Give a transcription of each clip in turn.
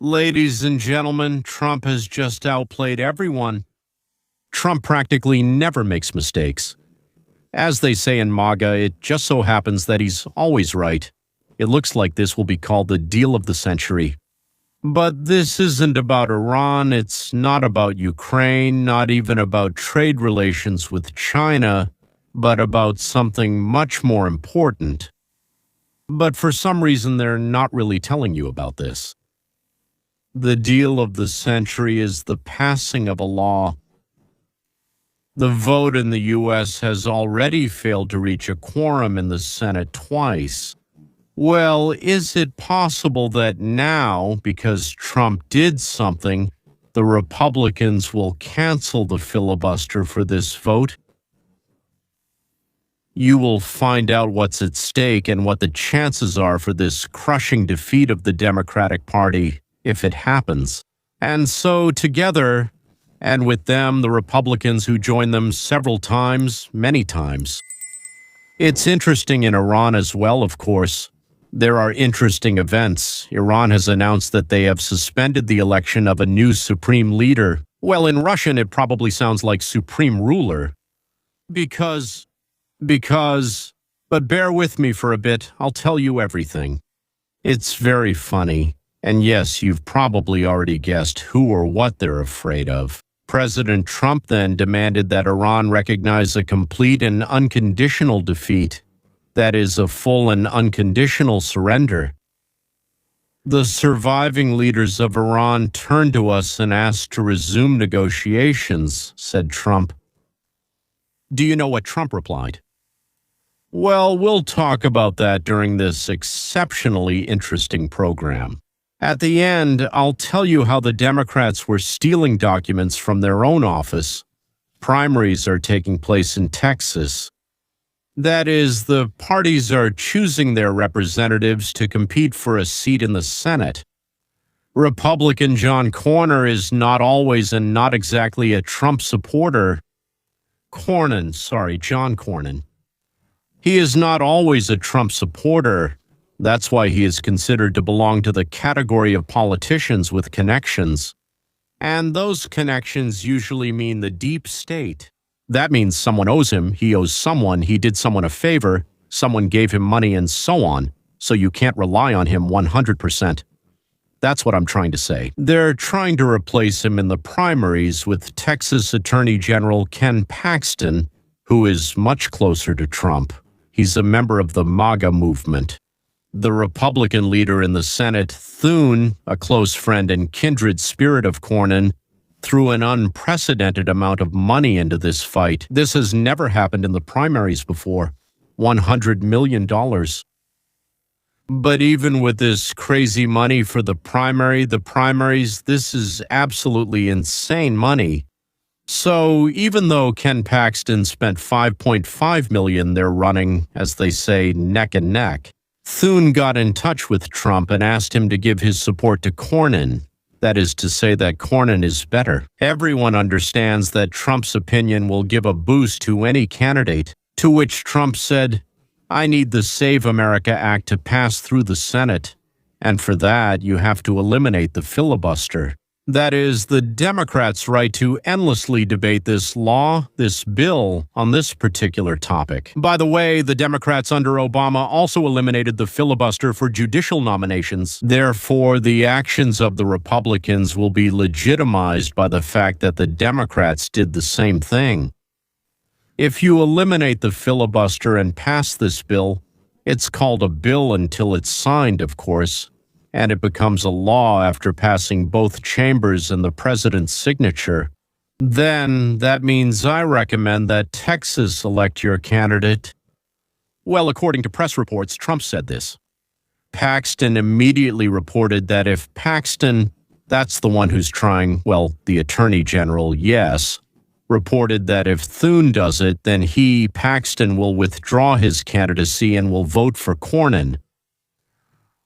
Ladies and gentlemen, Trump has just outplayed everyone. Trump practically never makes mistakes. As they say in MAGA, it just so happens that he's always right. It looks like this will be called the deal of the century. But this isn't about Iran, it's not about Ukraine, not even about trade relations with China, but about something much more important. But for some reason, they're not really telling you about this. The deal of the century is the passing of a law. The vote in the U.S. has already failed to reach a quorum in the Senate twice. Well, is it possible that now, because Trump did something, the Republicans will cancel the filibuster for this vote? You will find out what's at stake and what the chances are for this crushing defeat of the Democratic Party if it happens. And so together, and with them, the Republicans who joined them several times, many times. It's interesting in Iran as well, of course. There are interesting events. Iran has announced that they have suspended the election of a new supreme leader. Well, in Russian, it probably sounds like supreme ruler. Because, but bear with me for a bit, I'll tell you everything. It's very funny. And yes, you've probably already guessed who or what they're afraid of. President Trump then demanded that Iran recognize a complete and unconditional defeat. That is, a full and unconditional surrender. The surviving leaders of Iran turned to us and asked to resume negotiations, said Trump. Do you know what Trump replied? Well, we'll talk about that during this exceptionally interesting program. At the end, I'll tell you how the Democrats were stealing documents from their own office. Primaries are taking place in Texas. That is, the parties are choosing their representatives to compete for a seat in the Senate. Republican John Cornyn is not always and not exactly a Trump supporter. John Cornyn. He is not always a Trump supporter. That's why he is considered to belong to the category of politicians with connections. And those connections usually mean the deep state. That means someone owes him, he owes someone, he did someone a favor, someone gave him money, and so on, so you can't rely on him 100%. That's what I'm trying to say. They're trying to replace him in the primaries with Texas Attorney General Ken Paxton, who is much closer to Trump. He's a member of the MAGA movement. The Republican leader in the Senate, Thune, a close friend and kindred spirit of Cornyn, threw an unprecedented amount of money into this fight. This has never happened in the primaries before. $100 million. But even with this crazy money for the primaries, this is absolutely insane money. So even though Ken Paxton spent $5.5 million, they're running, as they say, neck and neck. Thune got in touch with Trump and asked him to give his support to Cornyn. That is to say that Cornyn is better. Everyone understands that Trump's opinion will give a boost to any candidate, to which Trump said, I need the Save America Act to pass through the Senate, and for that you have to eliminate the filibuster. That is, the Democrats' right to endlessly debate this law, this bill, on this particular topic. By the way, the Democrats under Obama also eliminated the filibuster for judicial nominations. Therefore, the actions of the Republicans will be legitimized by the fact that the Democrats did the same thing. If you eliminate the filibuster and pass this bill, it's called a bill until it's signed, of course, and it becomes a law after passing both chambers and the president's signature. Then that means I recommend that Texas elect your candidate. Well, according to press reports, Trump said this. Paxton immediately reported that if Paxton, that's the one who's trying, well, the attorney general, yes, reported that if Thune does it, then he, Paxton, will withdraw his candidacy and will vote for Cornyn.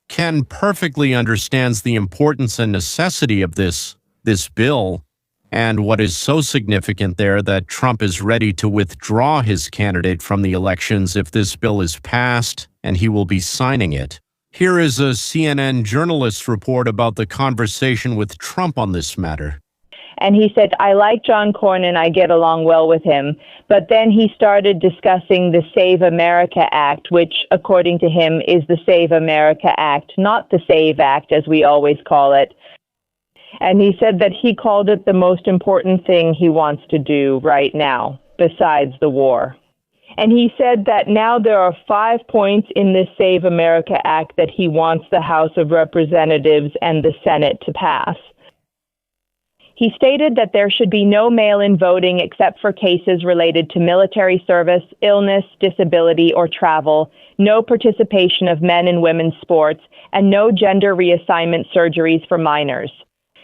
Ken perfectly understands the importance and necessity of this bill, and what is so significant there that Trump is ready to withdraw his candidate from the elections if this bill is passed, and he will be signing it. Here is a CNN journalist's report about the conversation with Trump on this matter. And he said, I like John Cornyn, I get along well with him. But then he started discussing the Save America Act, which, according to him, is the Save America Act, not the SAVE Act, as we always call it. And he said that he called it the most important thing he wants to do right now, besides the war. And he said that now there are 5 points in this Save America Act that he wants the House of Representatives and the Senate to pass. He stated that there should be no mail-in voting except for cases related to military service, illness, disability, or travel, no participation of men and women's sports, and no gender reassignment surgeries for minors.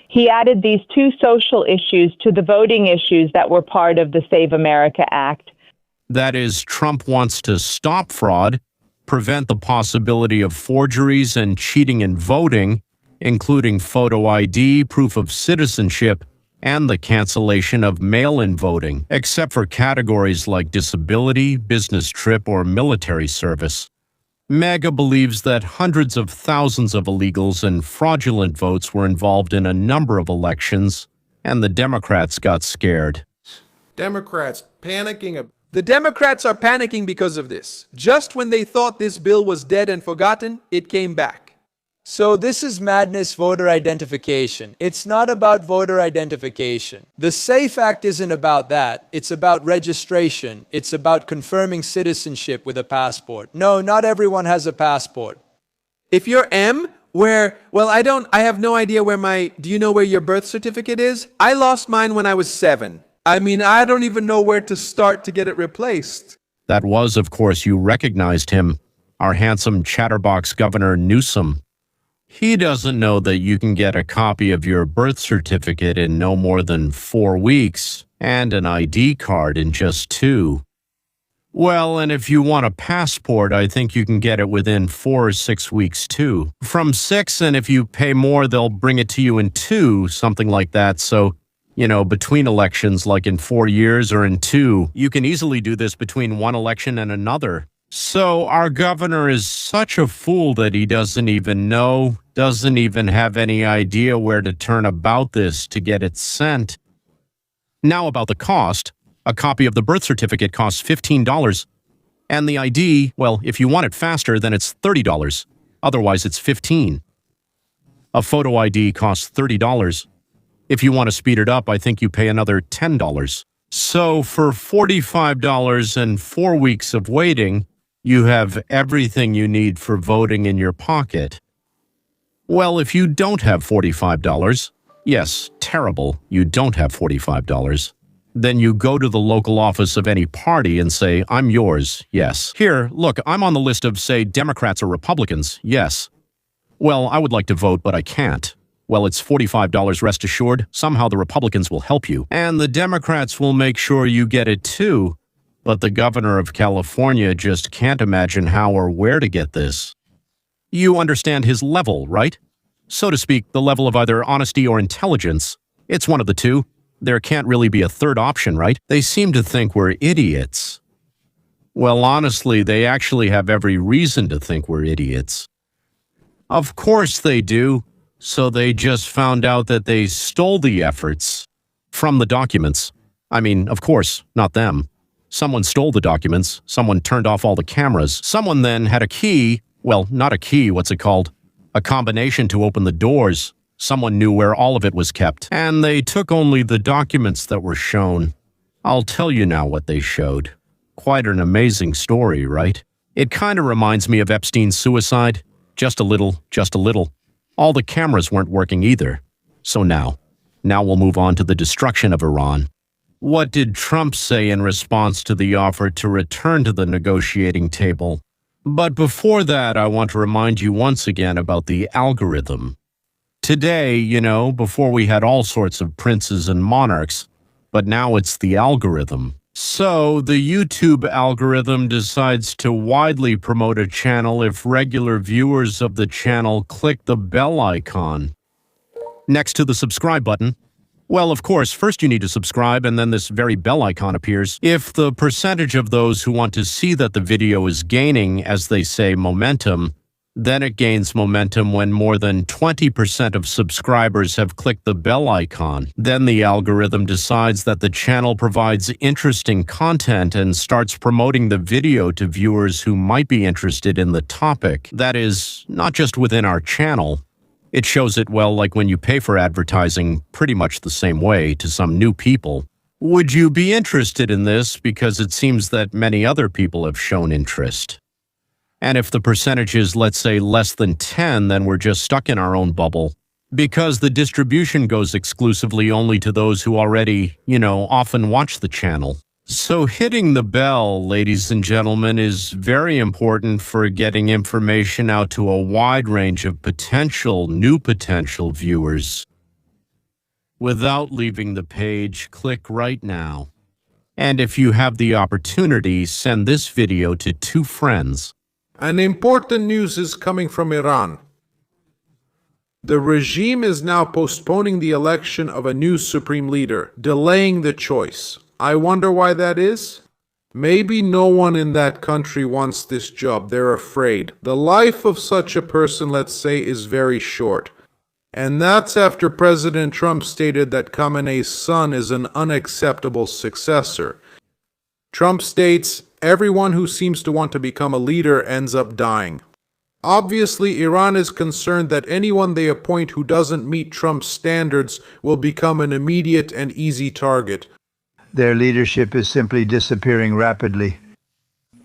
He added these 2 social issues to the voting issues that were part of the Save America Act. That is, Trump wants to stop fraud, prevent the possibility of forgeries and cheating in voting, including photo ID, proof of citizenship, and the cancellation of mail-in voting, except for categories like disability, business trip, or military service. MAGA believes that hundreds of thousands of illegals and fraudulent votes were involved in a number of elections, and the Democrats got scared. Democrats panicking. The Democrats are panicking because of this. Just when they thought this bill was dead and forgotten, it came back. So this is madness voter identification. It's not about voter identification. The SAFE Act isn't about that. It's about registration. It's about confirming citizenship with a passport. No, not everyone has a passport. If you're M, I have no idea do you know where your birth certificate is? I lost mine when I was 7. I don't even know where to start to get it replaced. That was, of course, you recognized him, our handsome chatterbox Governor Newsom. He doesn't know that you can get a copy of your birth certificate in no more than 4 weeks, and an ID card in just 2. Well, and if you want a passport, I think you can get it within 4 or 6 weeks, too. From 6, and if you pay more, they'll bring it to you in 2, something like that. So, between elections, like in 4 years or in 2, you can easily do this between one election and another. So our governor is such a fool that he doesn't even have any idea where to turn about this to get it sent. Now about the cost. A copy of the birth certificate costs $15, and the ID, well, if you want it faster, then it's $30. Otherwise, it's $15. A photo ID costs $30. If you want to speed it up, I think you pay another $10. So for $45 and 4 weeks of waiting, you have everything you need for voting in your pocket. Well, if you don't have $45, yes, terrible, you don't have $45, then you go to the local office of any party and say, I'm yours, yes. Here, look, I'm on the list of, say, Democrats or Republicans, yes. Well, I would like to vote, but I can't. Well, it's $45, rest assured. Somehow the Republicans will help you. And the Democrats will make sure you get it too. But the governor of California just can't imagine how or where to get this. You understand his level, right? So to speak, the level of either honesty or intelligence. It's one of the two. There can't really be a third option, right? They seem to think we're idiots. Well, honestly, they actually have every reason to think we're idiots. Of course they do. So they just found out that they stole the efforts from the documents. Of course, not them. Someone stole the documents. Someone turned off all the cameras. Someone then had a key. Well, not a key, what's it called? A combination to open the doors. Someone knew where all of it was kept. And they took only the documents that were shown. I'll tell you now what they showed. Quite an amazing story, right? It kind of reminds me of Epstein's suicide. Just a little, just a little. All the cameras weren't working either. So now we'll move on to the destruction of Iran. What did Trump say in response to the offer to return to the negotiating table? But before that, I want to remind you once again about the algorithm. Today, before we had all sorts of princes and monarchs, but now it's the algorithm. So the YouTube algorithm decides to widely promote a channel if regular viewers of the channel click the bell icon next to the subscribe button. Well, of course, first you need to subscribe and then this very bell icon appears. If the percentage of those who want to see that the video is gaining, as they say, momentum, Then it gains momentum when more than 20% of subscribers have clicked the bell icon. Then the algorithm decides that the channel provides interesting content and starts promoting the video to viewers who might be interested in the topic. That is, not just within our channel. It shows it, well, like when you pay for advertising pretty much the same way to some new people. Would you be interested in this? Because it seems that many other people have shown interest. And if the percentage is, let's say, less than 10, then we're just stuck in our own bubble. Because the distribution goes exclusively only to those who already, often watch the channel. So hitting the bell, ladies and gentlemen, is very important for getting information out to a wide range of new potential viewers. Without leaving the page, click right now. And if you have the opportunity, send this video to 2 friends. An important news is coming from Iran. The regime is now postponing the election of a new supreme leader, delaying the choice. I wonder why that is? Maybe no one in that country wants this job. They're afraid. The life of such a person, let's say, is very short. And that's after President Trump stated that Khamenei's son is an unacceptable successor. Trump states, everyone who seems to want to become a leader ends up dying. Obviously, Iran is concerned that anyone they appoint who doesn't meet Trump's standards will become an immediate and easy target. Their leadership is simply disappearing rapidly.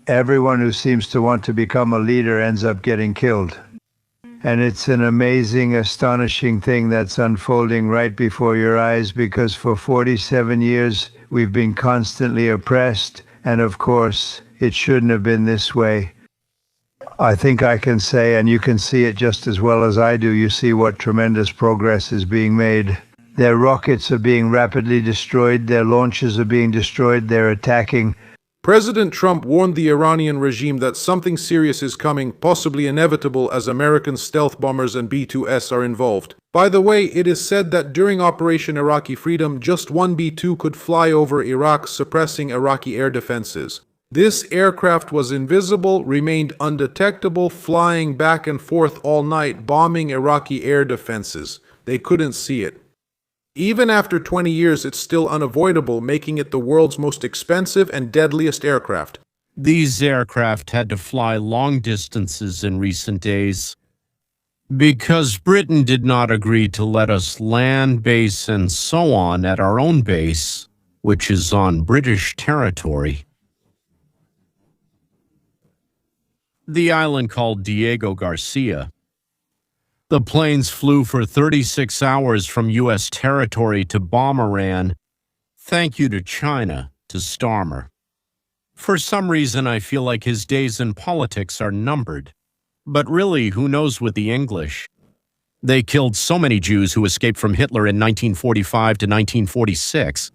Everyone who seems to want to become a leader ends up getting killed. And it's an amazing, astonishing thing that's unfolding right before your eyes, because for 47 years we've been constantly oppressed, and of course, it shouldn't have been this way. I think I can say, and you can see it just as well as I do, you see what tremendous progress is being made. Their rockets are being rapidly destroyed, their launches are being destroyed, they're attacking. President Trump warned the Iranian regime that something serious is coming, possibly inevitable, as American stealth bombers and B-2S are involved. By the way, it is said that during Operation Iraqi Freedom, just one B-2 could fly over Iraq, suppressing Iraqi air defenses. This aircraft was invisible, remained undetectable, flying back and forth all night, bombing Iraqi air defenses. They couldn't see it. Even after 20 years, it's still unavoidable, making it the world's most expensive and deadliest aircraft. These aircraft had to fly long distances in recent days because Britain did not agree to let us land, base, and so on at our own base, which is on British territory. The island called Diego Garcia. The planes flew for 36 hours from U.S. territory to bomb Iran. Thank you to China, to Starmer. For some reason, I feel like his days in politics are numbered. But really, who knows with the English? They killed so many Jews who escaped from Hitler in 1945 to 1946.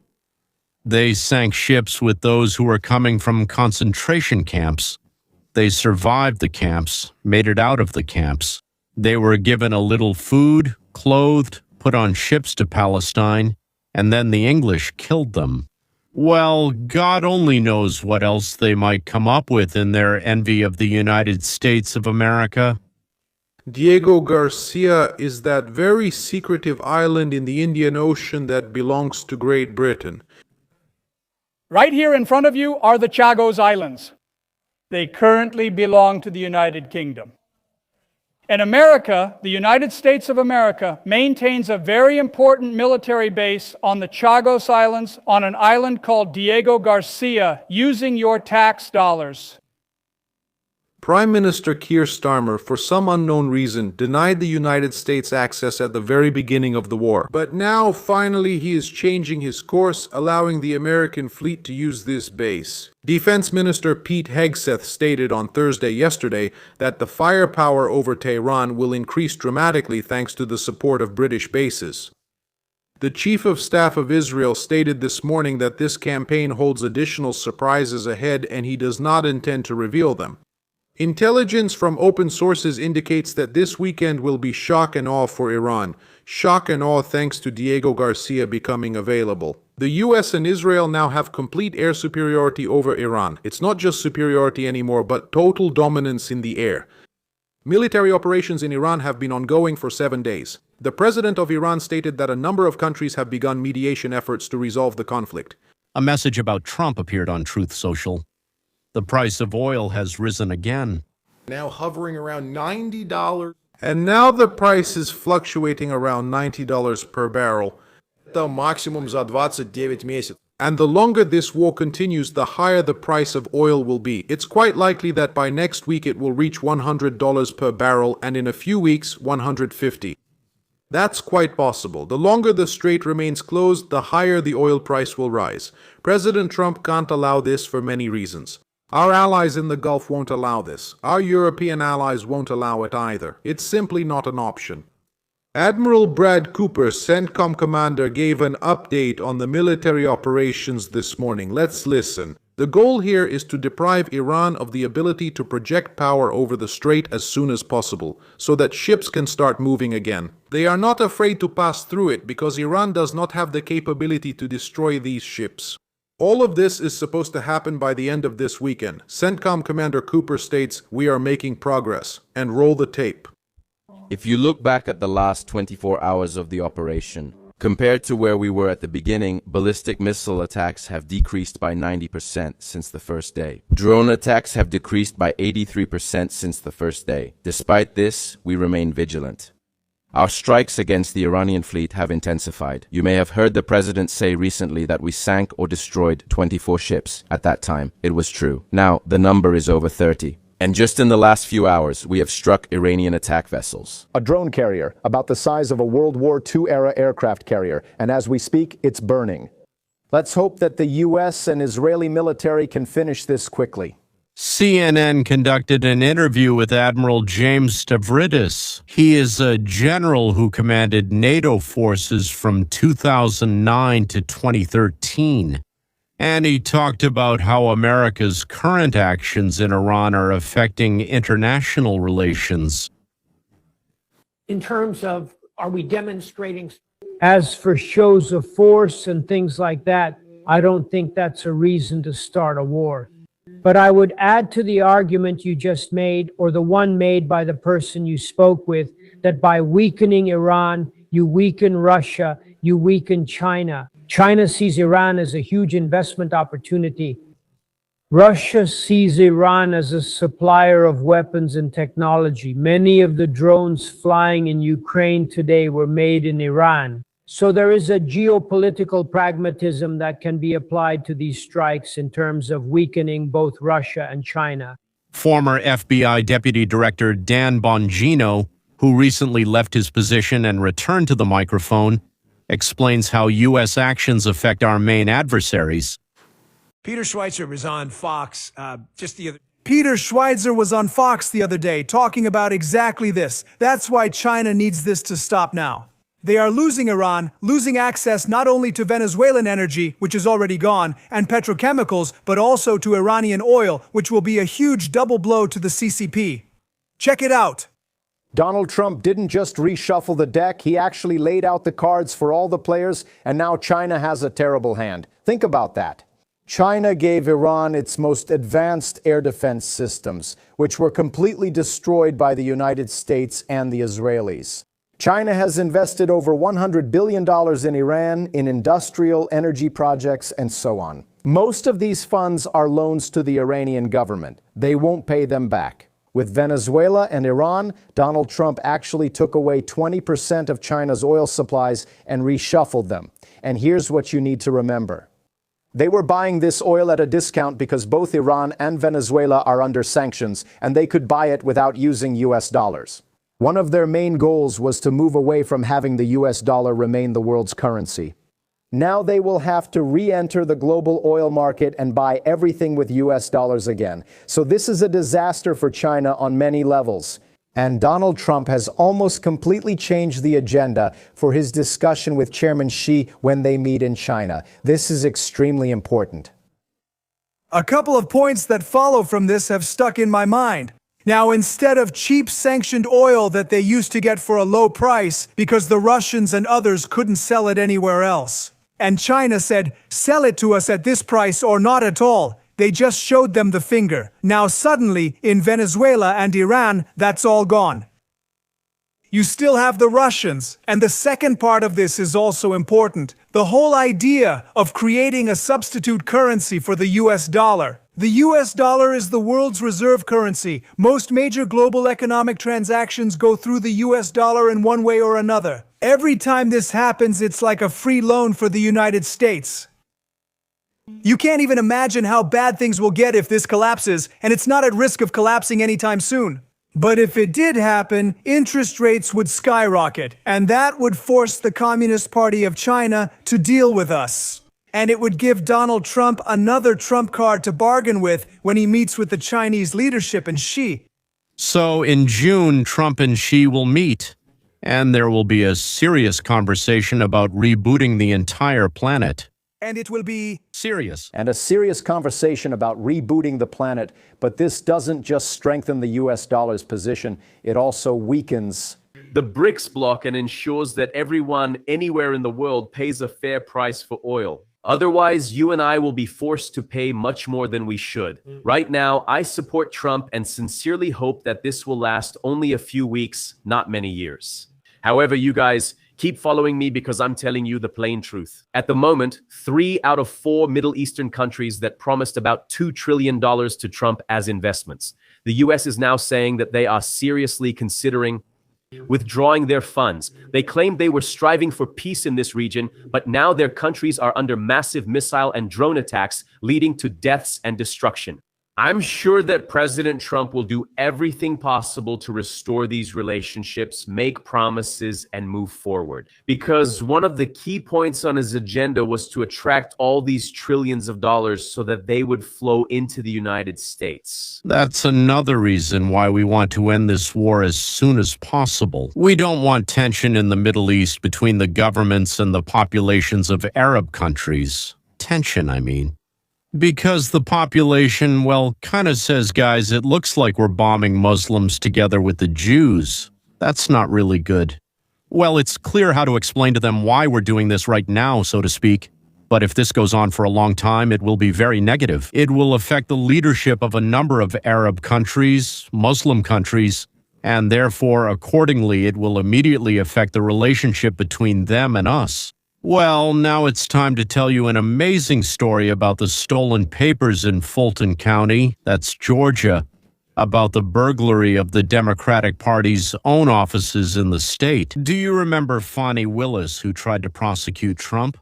They sank ships with those who were coming from concentration camps. They survived the camps, made it out of the camps. They were given a little food, clothed, put on ships to Palestine, and then the English killed them. Well, God only knows what else they might come up with in their envy of the United States of America. Diego Garcia is that very secretive island in the Indian Ocean that belongs to Great Britain. Right here in front of you are the Chagos Islands. They currently belong to the United Kingdom. And America, the United States of America, maintains a very important military base on the Chagos Islands on an island called Diego Garcia, using your tax dollars. Prime Minister Keir Starmer, for some unknown reason, denied the United States access at the very beginning of the war. But now, finally, he is changing his course, allowing the American fleet to use this base. Defense Minister Pete Hegseth stated on yesterday, that the firepower over Tehran will increase dramatically thanks to the support of British bases. The Chief of Staff of Israel stated this morning that this campaign holds additional surprises ahead and he does not intend to reveal them. Intelligence from open sources indicates that this weekend will be shock and awe for Iran. Shock and awe thanks to Diego Garcia becoming available. The US and Israel now have complete air superiority over Iran. It's not just superiority anymore, but total dominance in the air. Military operations in Iran have been ongoing for 7 days. The president of Iran stated that a number of countries have begun mediation efforts to resolve the conflict. A message about Trump appeared on Truth Social. The price of oil has risen again. Now hovering around $90. And now the price is fluctuating around $90 per barrel. Это максимум за 29 месяцев. And the longer this war continues, the higher the price of oil will be. It's quite likely that by next week it will reach $100 per barrel, and in a few weeks, $150. That's quite possible. The longer the strait remains closed, the higher the oil price will rise. President Trump can't allow this for many reasons. Our allies in the Gulf won't allow this. Our European allies won't allow it either. It's simply not an option. Admiral Brad Cooper, CENTCOM commander, gave an update on the military operations this morning. Let's listen. The goal here is to deprive Iran of the ability to project power over the strait as soon as possible, so that ships can start moving again. They are not afraid to pass through it because Iran does not have the capability to destroy these ships. All of this is supposed to happen by the end of this weekend. CENTCOM Commander Cooper states, "We are making progress." And roll the tape. If you look back at the last 24 hours of the operation, compared to where we were at the beginning, ballistic missile attacks have decreased by 90% since the first day. Drone attacks have decreased by 83% since the first day. Despite this, we remain vigilant. Our strikes against the Iranian fleet have intensified. You may have heard the president say recently that we sank or destroyed 24 ships. At that time, it was true. Now, the number is over 30. And just in the last few hours, we have struck Iranian attack vessels. A drone carrier, about the size of a World War II-era aircraft carrier, and as we speak, it's burning. Let's hope that the U.S. and Israeli military can finish this quickly. CNN conducted an interview with Admiral James Stavridis. He is a general who commanded NATO forces from 2009 to 2013. And he talked about how America's current actions in Iran are affecting international relations. In terms of, are we demonstrating? As for shows of force and things like that, I don't think that's a reason to start a war. But I would add to the argument you just made, or the one made by the person you spoke with, that by weakening Iran, you weaken Russia, you weaken China. China sees Iran as a huge investment opportunity. Russia sees Iran as a supplier of weapons and technology. Many of the drones flying in Ukraine today were made in Iran. So there is a geopolitical pragmatism that can be applied to these strikes in terms of weakening both Russia and China. Former FBI Deputy Director Dan Bongino, who recently left his position and returned to the microphone, explains how U.S. actions affect our main adversaries. Peter Schweizer was on Fox Peter Schweizer was on Fox the other day talking about exactly this. That's why China needs this to stop now. They are losing Iran, losing access not only to Venezuelan energy, which is already gone, and petrochemicals, but also to Iranian oil, which will be a huge double blow to the CCP. Check it out. Donald Trump didn't just reshuffle the deck, he actually laid out the cards for all the players, and now China has a terrible hand. Think about that. China gave Iran its most advanced air defense systems, which were completely destroyed by the United States and the Israelis. China has invested over $100 billion in Iran, in industrial energy projects, and so on. Most of these funds are loans to the Iranian government. They won't pay them back. With Venezuela and Iran, Donald Trump actually took away 20% of China's oil supplies and reshuffled them. And here's what you need to remember. They were buying this oil at a discount because both Iran and Venezuela are under sanctions, and they could buy it without using US dollars. One of their main goals was to move away from having the US dollar remain the world's currency. Now they will have to re-enter the global oil market and buy everything with US dollars again. So this is a disaster for China on many levels. And Donald Trump has almost completely changed the agenda for his discussion with Chairman Xi when they meet in China. This is extremely important. A couple of points that follow from this have stuck in my mind. Now, instead of cheap sanctioned oil that they used to get for a low price because the Russians and others couldn't sell it anywhere else, and China said, sell it to us at this price or not at all, They just showed them the finger. Now suddenly, in Venezuela and Iran, that's all gone. You still have the Russians, and the second part of this is also important. The whole idea of creating a substitute currency for the US dollar. The US dollar is the world's reserve currency. Most major global economic transactions go through the US dollar in one way or another. Every time this happens, it's like a free loan for the United States. You can't even imagine how bad things will get if this collapses, and it's not at risk of collapsing anytime soon. But if it did happen, interest rates would skyrocket, and that would force the Communist Party of China to deal with us. And it would give Donald Trump another trump card to bargain with when he meets with the Chinese leadership and Xi. So in June, Trump and Xi will meet, and there will be a serious conversation about rebooting the entire planet. And it will be serious. And a serious conversation about rebooting the planet. But this doesn't just strengthen the US dollar's position, it also weakens the BRICS bloc and ensures that everyone anywhere in the world pays a fair price for oil. Otherwise, you and I will be forced to pay much more than we should. Right now, I support Trump and sincerely hope that this will last only a few weeks, not many years. However, you guys, keep following me because I'm telling you the plain truth. At the moment, 3 out of 4 Middle Eastern countries that promised about $2 trillion to Trump as investments. The US is now saying that they are seriously considering withdrawing their funds. They claimed they were striving for peace in this region, but now their countries are under massive missile and drone attacks, leading to deaths and destruction. I'm sure that President Trump will do everything possible to restore these relationships, make promises, and move forward. Because one of the key points on his agenda was to attract all these trillions of dollars so that they would flow into the United States. That's another reason why we want to end this war as soon as possible. We don't want tension in the Middle East between the governments and the populations of Arab countries. Tension, I mean. Because the population, well, kind of says, guys, it looks like we're bombing Muslims together with the Jews. That's not really good. Well, it's clear how to explain to them why we're doing this right now, so to speak. But if this goes on for a long time, it will be very negative. It will affect the leadership of a number of Arab countries, Muslim countries, and therefore, accordingly, it will immediately affect the relationship between them and us. Well, now it's time to tell you an amazing story about the stolen papers in Fulton County, that's Georgia, about the burglary of the Democratic Party's own offices in the state. Do you remember Fani Willis, who tried to prosecute Trump?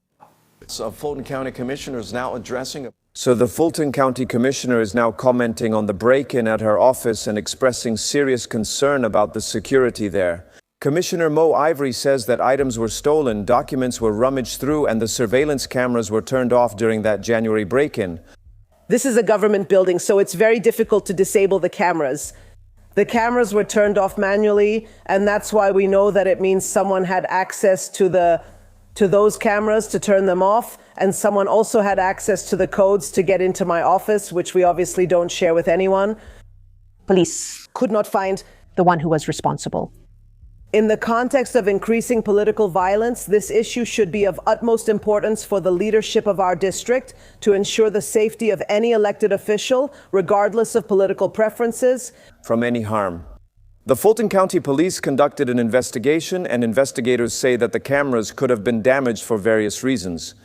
Fulton County Commissioner is now addressing. So the Fulton County Commissioner is now commenting on the break-in at her office and expressing serious concern about the security there. Commissioner Mo Ivory says that items were stolen, documents were rummaged through, and the surveillance cameras were turned off during that January break-in. This is a government building, so it's very difficult to disable the cameras. The cameras were turned off manually, and that's why we know that it means someone had access to those cameras to turn them off, and someone also had access to the codes to get into my office, which we obviously don't share with anyone. Police could not find the one who was responsible. In the context of increasing political violence, this issue should be of utmost importance for the leadership of our district to ensure the safety of any elected official, regardless of political preferences, from any harm. The Fulton County Police conducted an investigation, and investigators say that the cameras could have been damaged for various reasons.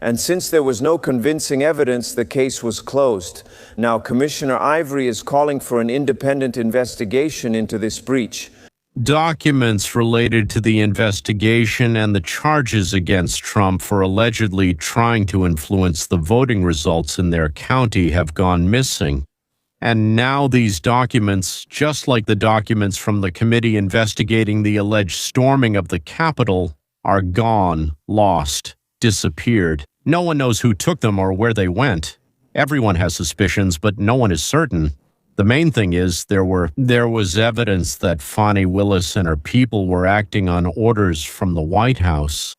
And since there was no convincing evidence, the case was closed. Now, Commissioner Ivory is calling for an independent investigation into this breach. Documents related to the investigation and the charges against Trump for allegedly trying to influence the voting results in their county have gone missing. And now these documents, just like the documents from the committee investigating the alleged storming of the Capitol, are gone, lost, disappeared. No one knows who took them or where they went. Everyone has suspicions, but no one is certain. The main thing is there was evidence that Fani Willis and her people were acting on orders from the White House.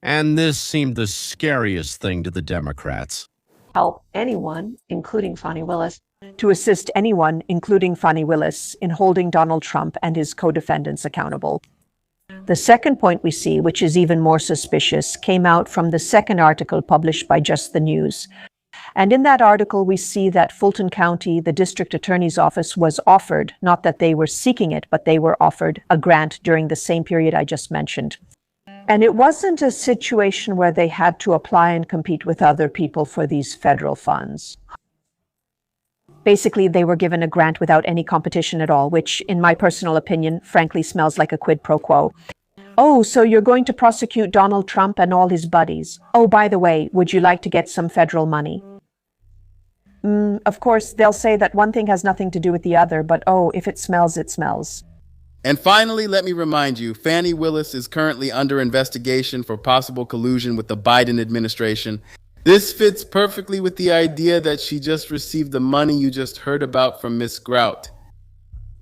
And this seemed the scariest thing to the Democrats. Help anyone, including Fani Willis, to assist anyone, including Fani Willis, in holding Donald Trump and his co-defendants accountable. The second point we see, which is even more suspicious, came out from the second article published by Just the News. And in that article, we see that Fulton County, the district attorney's office, was offered, not that they were seeking it, but they were offered a grant during the same period I just mentioned. And it wasn't a situation where they had to apply and compete with other people for these federal funds. Basically, they were given a grant without any competition at all, which, in my personal opinion, frankly smells like a quid pro quo. Oh, so you're going to prosecute Donald Trump and all his buddies. Oh, by the way, would you like to get some federal money? Of course, they'll say that one thing has nothing to do with the other, but oh, if it smells, it smells. And finally, let me remind you, Fani Willis is currently under investigation for possible collusion with the Biden administration. This fits perfectly with the idea that she just received the money you just heard about from Miss Grout.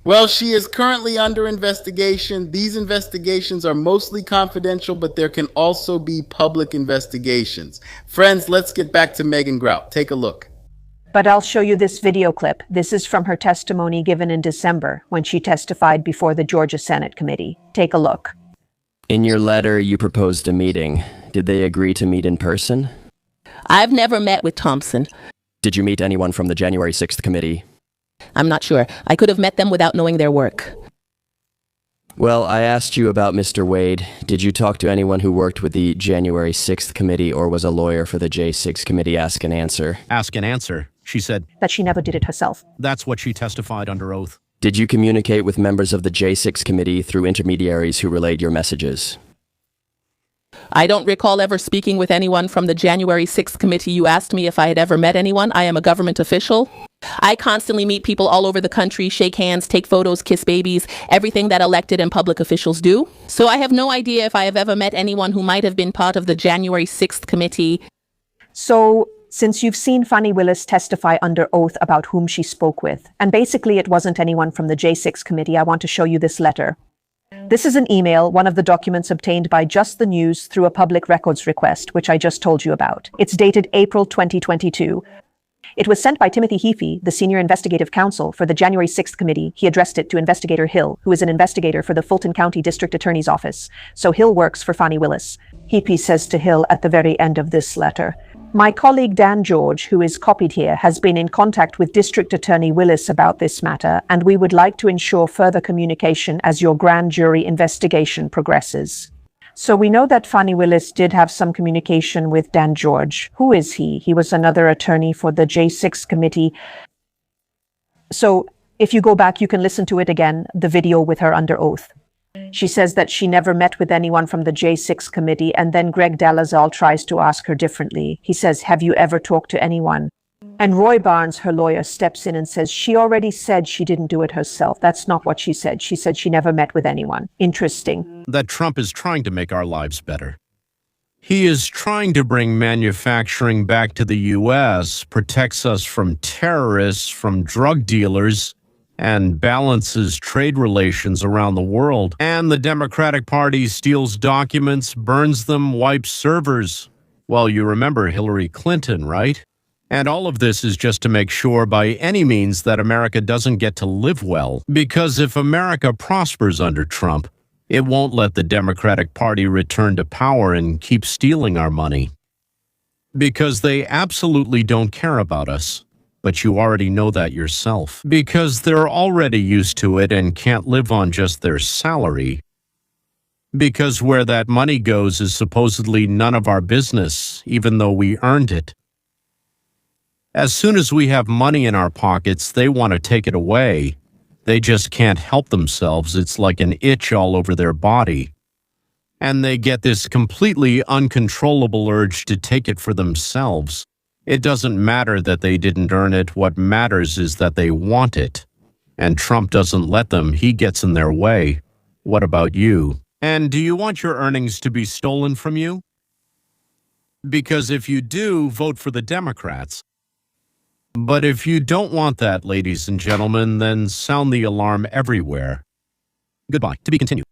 Well, she is currently under investigation. These investigations are mostly confidential, but there can also be public investigations. Friends, let's get back to Megan Grout. Take a look. But I'll show you this video clip. This is from her testimony given in December when she testified before the Georgia Senate Committee. Take a look. In your letter, you proposed a meeting. Did they agree to meet in person? I've never met with Thompson. Did you meet anyone from the January 6th committee? I'm not sure. I could have met them without knowing their work. Well, I asked you about Mr. Wade. Did you talk to anyone who worked with the January 6th committee or was a lawyer for the J6 committee? Ask and answer. Ask and answer. She said that she never did it herself. That's what she testified under oath. Did you communicate with members of the J6 committee through intermediaries who relayed your messages? I don't recall ever speaking with anyone from the January 6th committee. You asked me if I had ever met anyone. I am a government official. I constantly meet people all over the country, shake hands, take photos, kiss babies, everything that elected and public officials do. So I have no idea if I have ever met anyone who might have been part of the January 6th committee. So, since you've seen Fani Willis testify under oath about whom she spoke with, and basically it wasn't anyone from the J6 committee, I want to show you this letter. This is an email, one of the documents obtained by Just the News through a public records request, which I just told you about. It's dated April 2022. It was sent by Timothy Heaphy, the senior investigative counsel for the January 6th committee. He addressed it to Investigator Hill, who is an investigator for the Fulton County District Attorney's Office. So Hill works for Fani Willis. Heaphy says to Hill at the very end of this letter, "My colleague Dan George, who is copied here, has been in contact with District Attorney Willis about this matter, and we would like to ensure further communication as your grand jury investigation progresses." So we know that Fani Willis did have some communication with Dan George. Who is he? He was another attorney for the J6 committee. So if you go back, you can listen to it again, the video with her under oath. She says that she never met with anyone from the J6 committee, and then Greg Dalazal tries to ask her differently. He says, "Have you ever talked to anyone?" And Roy Barnes, her lawyer, steps in and says, "She already said she didn't do it herself. That's not what she said. She said she never met with anyone." Interesting. That Trump is trying to make our lives better. He is trying to bring manufacturing back to the U.S., protects us from terrorists, from drug dealers, and balances trade relations around the world. And the Democratic Party steals documents, burns them, wipes servers. Well, you remember Hillary Clinton, right? And all of this is just to make sure by any means that America doesn't get to live well. Because if America prospers under Trump, it won't let the Democratic Party return to power and keep stealing our money. Because they absolutely don't care about us. But you already know that yourself. Because they're already used to it and can't live on just their salary. Because where that money goes is supposedly none of our business, even though we earned it. As soon as we have money in our pockets, they want to take it away. They just can't help themselves. It's like an itch all over their body. And they get this completely uncontrollable urge to take it for themselves. It doesn't matter that they didn't earn it. What matters is that they want it. And Trump doesn't let them. He gets in their way. What about you? And do you want your earnings to be stolen from you? Because if you do, vote for the Democrats. But if you don't want that, ladies and gentlemen, then sound the alarm everywhere. Goodbye. To be continued.